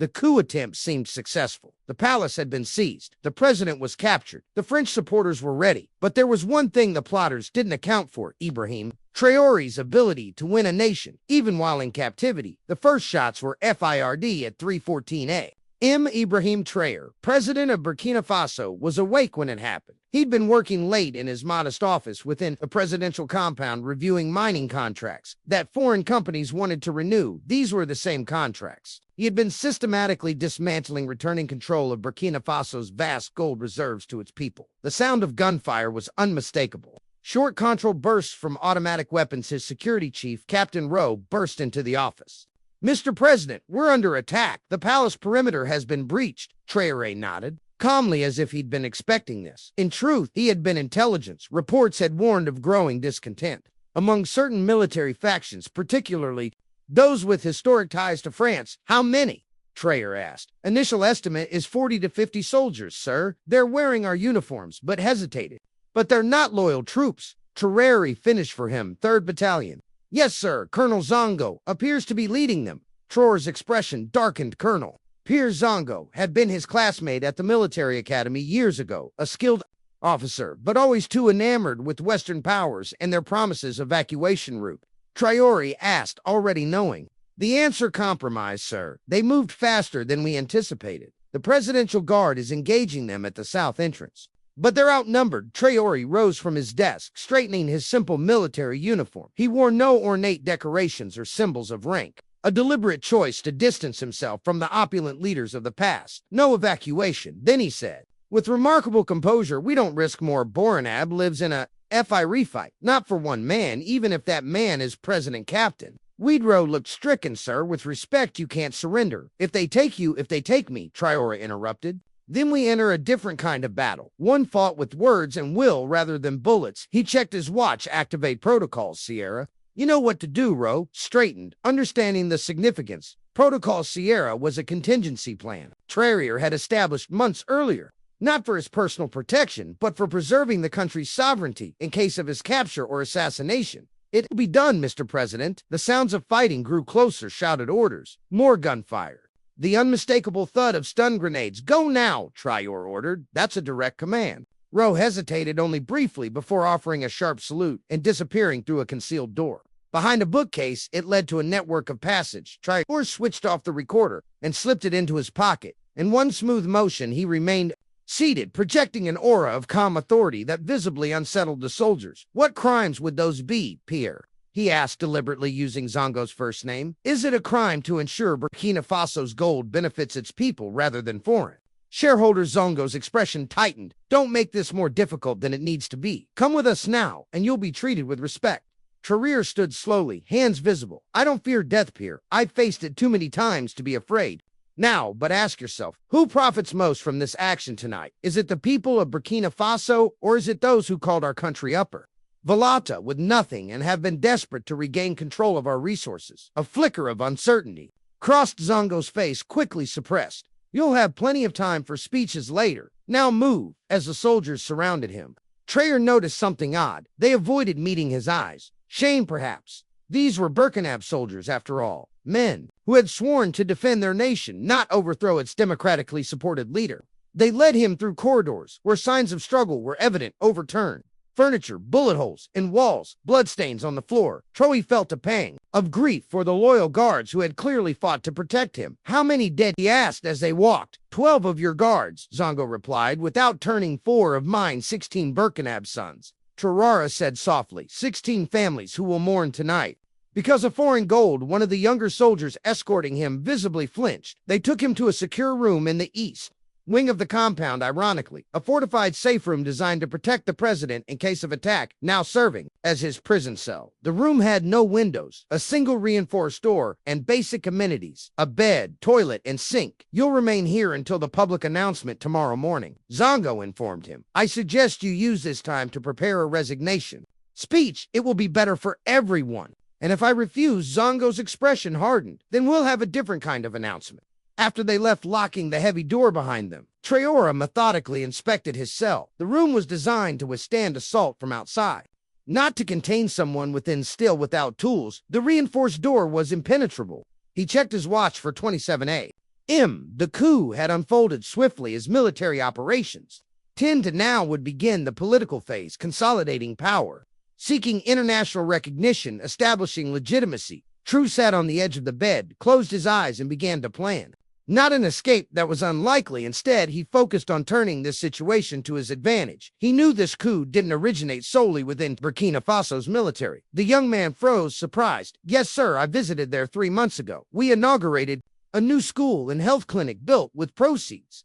The coup attempt seemed successful. The palace had been seized. The president was captured. The French supporters were ready. But there was one thing the plotters didn't account for, Ibrahim. Traoré's ability to win a nation, even while in captivity. The first shots were fired at 3:14 a.m. IbrahimTraore, president of Burkina Faso, was awake when it happened. He'd been working late in his modest office within the presidential compound reviewing mining contracts that foreign companies wanted to renew. These were the same contracts. He had been systematically dismantling, returning control of Burkina Faso's vast gold reserves to its people. The sound of gunfire was unmistakable. Short controlled bursts from automatic weapons. His security chief, Captain Rowe, burst into the office. Mr. President, we're under attack. The palace perimeter has been breached. Traoré nodded, calmly as if he'd been expecting this. In truth, he had been intelligence. Reports had warned of growing discontent among certain military factions, particularly those with historic ties to France. How many? Traoré asked. Initial estimate is 40 to 50 soldiers, sir. They're wearing our uniforms, but hesitated. But they're not loyal troops. Traoré finished for him. 3rd Battalion. Yes, sir. Colonel Zongo appears to be leading them. Traoré's expression darkened. Colonel Pierre Zongo had been his classmate at the military academy years ago, a skilled officer, but always too enamored with Western powers and their promises evacuation route. Traoré asked, already knowing. The answer: compromise, sir. They moved faster than we anticipated. The Presidential Guard is engaging them at the south entrance. But they're outnumbered. Traoré rose from his desk, straightening his simple military uniform. He wore no ornate decorations or symbols of rank, a deliberate choice to distance himself from the opulent leaders of the past. No evacuation. Then he said, with remarkable composure, we don't risk more. Borinab lives in a fire fight, not for one man, even if that man is President Captain. Widrow looked stricken. Sir, with respect, you can't surrender. If they take you, if they take me, Traoré interrupted. Then we enter a different kind of battle, one fought with words and will rather than bullets. He checked his watch. Activate protocols, Sierra. You know what to do, Rowe. Straightened, understanding the significance. Protocol Sierra was a contingency plan Traoré had established months earlier, not for his personal protection, but for preserving the country's sovereignty in case of his capture or assassination. It will be done, Mr. President. The sounds of fighting grew closer. Shouted orders. More gunfire. The unmistakable thud of stun grenades. Go now, Traoré ordered. That's a direct command. Rowe hesitated only briefly before offering a sharp salute and disappearing through a concealed door. Behind a bookcase, it led to a network of passage. Traoré switched off the recorder and slipped it into his pocket. In one smooth motion, he remained seated, projecting an aura of calm authority that visibly unsettled the soldiers. What crimes would those be, Pierre? He asked deliberately, using Zongo's first name. Is it a crime to ensure Burkina Faso's gold benefits its people rather than foreign? Shareholder Zongo's expression tightened. Don't make this more difficult than it needs to be. Come with us now, and you'll be treated with respect. Traoré stood slowly, hands visible. I don't fear death, Pierre. I've faced it too many times to be afraid. Now, but ask yourself, who profits most from this action tonight? Is it the people of Burkina Faso, or is it those who called our country upper Volata with nothing and have been desperate to regain control of our resources? A flicker of uncertainty crossed Zongo's face, quickly suppressed. You'll have plenty of time for speeches later. Now move. As the soldiers surrounded him, Traoré noticed something odd. They avoided meeting his eyes. Shame, perhaps. These were Burkinab soldiers, after all. Men who had sworn to defend their nation, not overthrow its democratically supported leader. They led him through corridors where signs of struggle were evident. Overturned furniture, bullet holes in walls, bloodstains on the floor. Traoré felt a pang of grief for the loyal guards who had clearly fought to protect him. How many dead? He asked as they walked. 12 of your guards, Zongo replied, without turning. 4 of mine, 16 Burkinab sons. Traoré said softly. 16 families who will mourn tonight because of foreign gold. One of the younger soldiers escorting him visibly flinched. They took him to a secure room in the east wing of the compound, ironically, a fortified safe room designed to protect the president in case of attack, now serving as his prison cell. The room had no windows, a single reinforced door, and basic amenities, a bed, toilet, and sink. You'll remain here until the public announcement tomorrow morning, Zongo informed him. I suggest you use this time to prepare a resignation speech. It will be better for everyone. And if I refuse, Zongo's expression hardened, then we'll have a different kind of announcement. After they left, locking the heavy door behind them, Traoré methodically inspected his cell. The room was designed to withstand assault from outside, not to contain someone within. Still, without tools, the reinforced door was impenetrable. He checked his watch for 27 a.m. The coup had unfolded swiftly as military operations. 10 to now would begin the political phase, consolidating power, seeking international recognition, establishing legitimacy. True sat on the edge of the bed, closed his eyes, and began to plan. Not an escape that was unlikely. Instead, he focused on turning this situation to his advantage. He knew this coup didn't originate solely within Burkina Faso's military. The young man froze, surprised. Yes, sir, I visited there 3 months ago. We inaugurated a new school and health clinic built with proceeds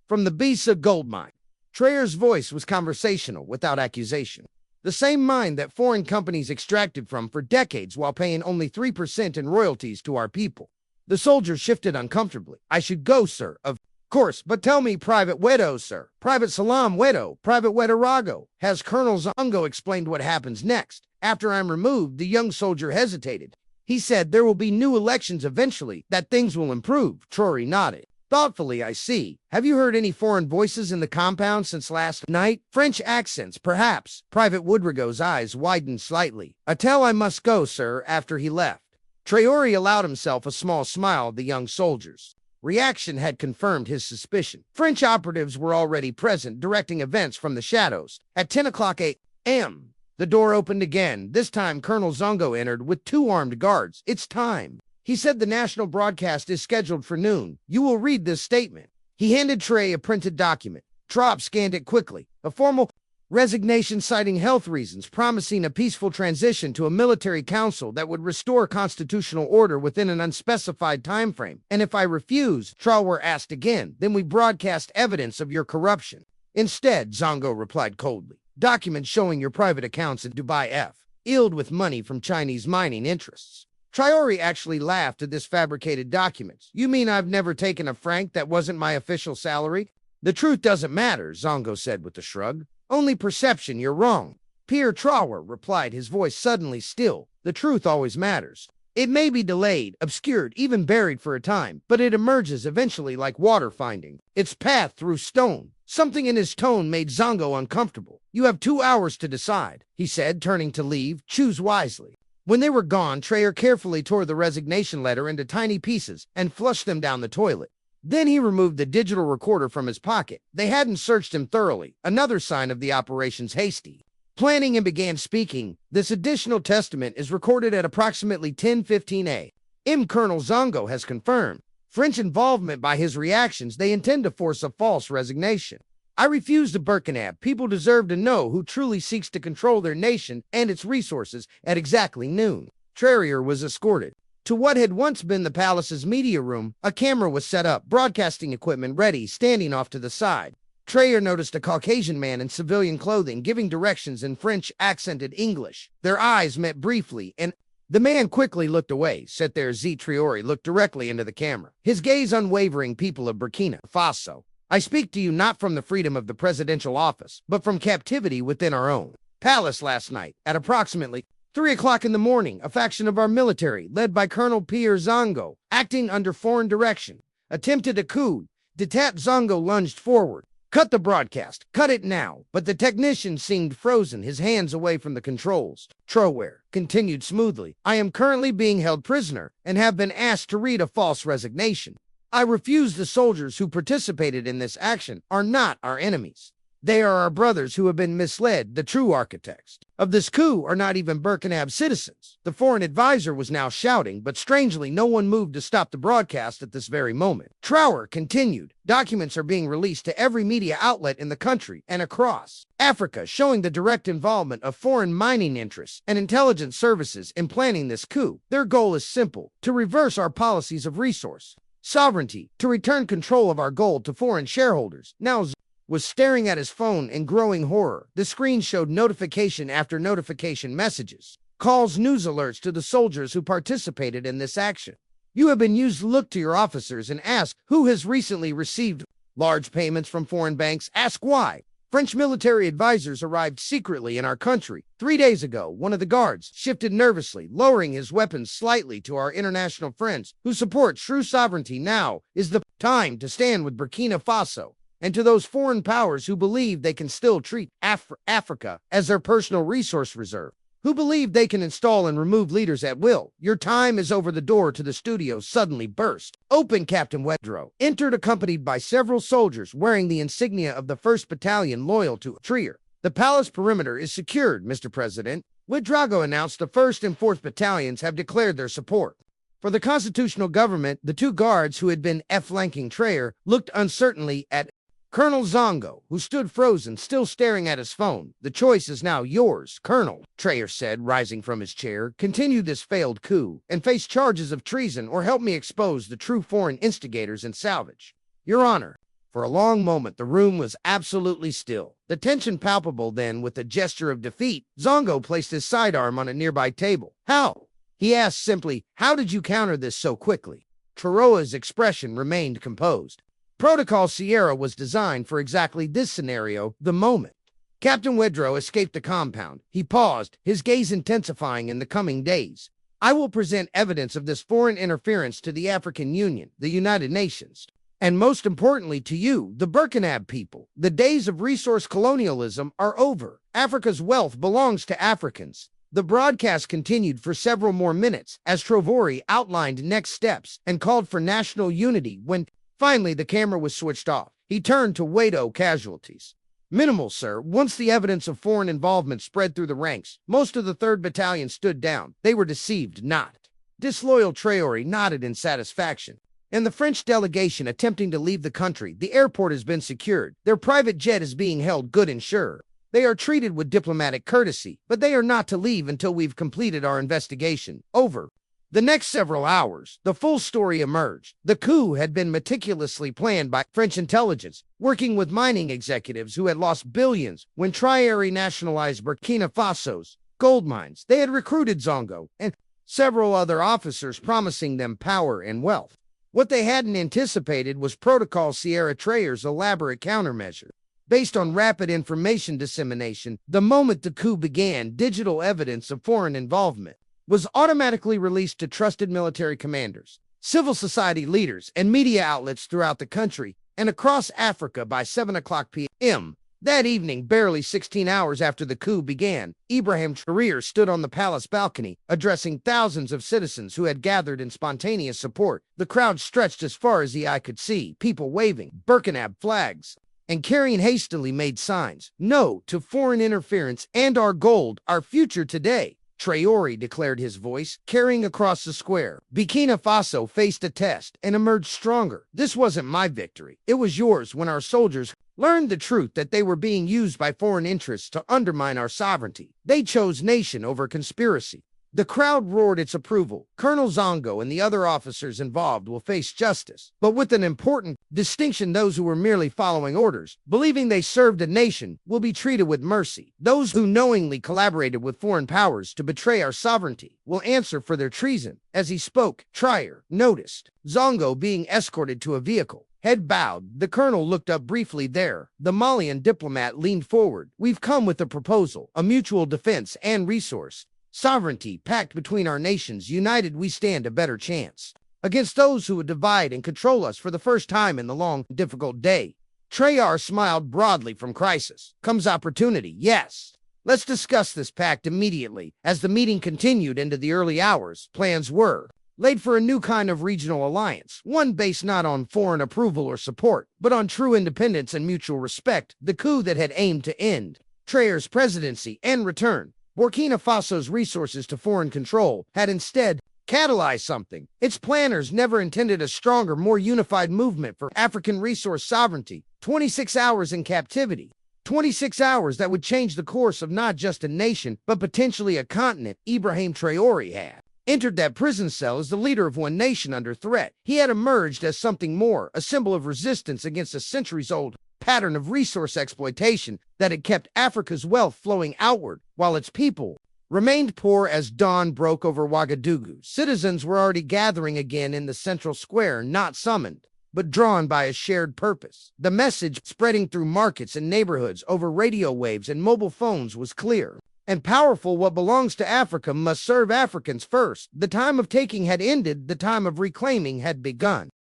from the Bisa gold mine. Traoré's voice was conversational, without accusation. The same mine that foreign companies extracted from for decades while paying only 3% in royalties to our people. The soldier shifted uncomfortably. I should go, sir. Of course, but tell me, Private Wedo, sir. Private Salam Wedo, Private Wederago. Has Colonel Zongo explained what happens next? After I'm removed, the young soldier hesitated. He said there will be new elections eventually, that things will improve. Traoré nodded. Thoughtfully, I see. Have you heard any foreign voices in the compound since last night? French accents, perhaps. Private Woodrigo's eyes widened slightly. Tell I must go, sir, after he left. Traoré allowed himself a small smile at the young soldiers. Reaction had confirmed his suspicion. French operatives were already present, directing events from the shadows. At 10 o'clock a.m., the door opened again. This time, Colonel Zongo entered with 2 armed guards. It's time. He said the national broadcast is scheduled for noon. You will read this statement. He handed Traoré a printed document. Traoré scanned it quickly. A formal resignation citing health reasons, promising a peaceful transition to a military council that would restore constitutional order within an unspecified time frame. And if I refuse, Traoré asked again, then we broadcast evidence of your corruption. Instead, Zongo replied coldly, documents showing your private accounts in Dubai filled with money from Chinese mining interests. Traoré actually laughed at this fabricated documents. You mean I've never taken a franc that wasn't my official salary? The truth doesn't matter, Zongo said with a shrug. Only perception, you're wrong. Pierre Traoré replied, his voice suddenly still. The truth always matters. It may be delayed, obscured, even buried for a time, but it emerges eventually like water finding its path through stone. Something in his tone made Zongo uncomfortable. You have 2 hours to decide, he said, turning to leave. Choose wisely. When they were gone, Traoré carefully tore the resignation letter into tiny pieces and flushed them down the toilet. Then he removed the digital recorder from his pocket. They hadn't searched him thoroughly, another sign of the operation's hasty planning, and began speaking. This additional testament is recorded at approximately 10:15 a.m. Colonel Zongo has confirmed French involvement. By his reactions, they intend to force a false resignation. I refuse to Burkina. People deserve to know who truly seeks to control their nation and its resources. At exactly noon, Traoré was escorted to what had once been the palace's media room. A camera was set up, broadcasting equipment ready, standing off to the side. Traoré noticed a Caucasian man in civilian clothing giving directions in French accented English. Their eyes met briefly, and the man quickly looked away. Sat there, Traoré looked directly into the camera, his gaze unwavering. People of Burkina Faso, I speak to you not from the freedom of the presidential office, but from captivity within our own palace. Last night, at approximately 3 o'clock in the morning, a faction of our military, led by Colonel Pierre Zongo, acting under foreign direction, attempted a coup d'etat. Zongo lunged forward. Cut the broadcast. Cut it now. But the technician seemed frozen, his hands away from the controls. Traoré continued smoothly. I am currently being held prisoner and have been asked to read a false resignation. I refuse. The soldiers who participated in this action are not our enemies. They are our brothers who have been misled. The true architects of this coup are not even Burkina citizens. The foreign advisor was now shouting, but strangely no one moved to stop the broadcast at this very moment. Traoré continued. Documents are being released to every media outlet in the country and across Africa, showing the direct involvement of foreign mining interests and intelligence services in planning this coup. Their goal is simple: to reverse our policies of resource sovereignty, to return control of our gold to foreign shareholders. Now was staring at his phone in growing horror. The screen showed notification after notification messages, calls, news alerts to the soldiers who participated in this action. You have been used. Look to your officers and ask who has recently received large payments from foreign banks. Ask why. French military advisors arrived secretly in our country 3 days ago. One of the guards shifted nervously, lowering his weapons slightly. To our international friends who support true sovereignty, now is the time to stand with Burkina Faso. And to those foreign powers who believe they can still treat Africa as their personal resource reserve, who believe they can install and remove leaders at will. Your time is over. The door to the studio suddenly burst open. Captain Wedro entered accompanied by several soldiers wearing the insignia of the 1st Battalion loyal to Traoré. The palace perimeter is secured, Mr. President. Ouedraogo announced the 1st and 4th Battalions have declared their support for the constitutional government. The 2 guards who had been flanking Traoré looked uncertainly at Colonel Zongo, who stood frozen, still staring at his phone. The choice is now yours, Colonel, Traoré said, rising from his chair. Continue this failed coup and face charges of treason, or help me expose the true foreign instigators and salvage. Your Honor. For a long moment, the room was absolutely still. The tension palpable. Then, with a gesture of defeat, Zongo placed his sidearm on a nearby table. How? He asked simply, how did you counter this so quickly? Traoré's expression remained composed. Protocol Sierra was designed for exactly this scenario. The moment Captain Ouedraogo escaped the compound, he paused, his gaze intensifying. In the coming days, I will present evidence of this foreign interference to the African Union, the United Nations, and most importantly to you, the Burkina people. The days of resource colonialism are over. Africa's wealth belongs to Africans. The broadcast continued for several more minutes as Traoré outlined next steps and called for national unity. When finally the camera was switched off, he turned to Ouedraogo. Casualties minimal, sir. Once the evidence of foreign involvement spread through the ranks, most of the 3rd Battalion stood down. They were deceived, not disloyal. Traoré nodded in satisfaction. And the French delegation attempting to leave the country, the airport has been secured. Their private jet is being held good and sure. They are treated with diplomatic courtesy, but they are not to leave until we've completed our investigation. Over the next several hours, the full story emerged. The coup had been meticulously planned by French intelligence, working with mining executives who had lost billions when Traoré nationalized Burkina Faso's gold mines. They had recruited Zongo and several other officers, promising them power and wealth. What they hadn't anticipated was Protocol Sierra Traoré's elaborate countermeasure. Based on rapid information dissemination, the moment the coup began, digital evidence of foreign involvement was automatically released to trusted military commanders, civil society leaders, and media outlets throughout the country and across Africa. By 7:00 p.m. that evening, barely 16 hours after the coup began, IbrahimTraore stood on the palace balcony, addressing thousands of citizens who had gathered in spontaneous support. The crowd stretched as far as the eye could see, people waving Burkina flags and carrying hastily made signs. No to foreign interference and our gold, our future today, Traoré declared, his voice carrying across the square. Burkina Faso faced a test and emerged stronger. This wasn't my victory. It was yours when our soldiers learned the truth that they were being used by foreign interests to undermine our sovereignty. They chose nation over conspiracy. The crowd roared its approval. Colonel Zongo and the other officers involved will face justice, but with an important distinction: those who were merely following orders, believing they served a nation, will be treated with mercy. Those who knowingly collaborated with foreign powers to betray our sovereignty will answer for their treason. As he spoke, Traoré noticed Zongo being escorted to a vehicle. Head bowed, the colonel looked up briefly. There, the Malian diplomat leaned forward. We've come with a proposal, a mutual defense and resource sovereignty pact between our nations. United, we stand a better chance against those who would divide and control us. For the first time in the long, difficult day, Traoré smiled broadly. From crisis comes opportunity. Yes, let's discuss this pact immediately. As the meeting continued into the early hours, plans were laid for a new kind of regional alliance, one based not on foreign approval or support, but on true independence and mutual respect. The coup that had aimed to end Traoré's presidency and return Burkina Faso's resources to foreign control had instead catalyzed something. Its planners never intended a stronger, more unified movement for African resource sovereignty. 26 hours in captivity. 26 hours that would change the course of not just a nation, but potentially a continent. IbrahimTraore had entered that prison cell as the leader of one nation under threat. He had emerged as something more, a symbol of resistance against a centuries-old pattern of resource exploitation that had kept Africa's wealth flowing outward while its people remained poor. As dawn broke over Ouagadougou, citizens were already gathering again in the central square, not summoned, but drawn by a shared purpose. The message spreading through markets and neighborhoods over radio waves and mobile phones was clear and powerful. What belongs to Africa must serve Africans first. The time of taking had ended, the time of reclaiming had begun.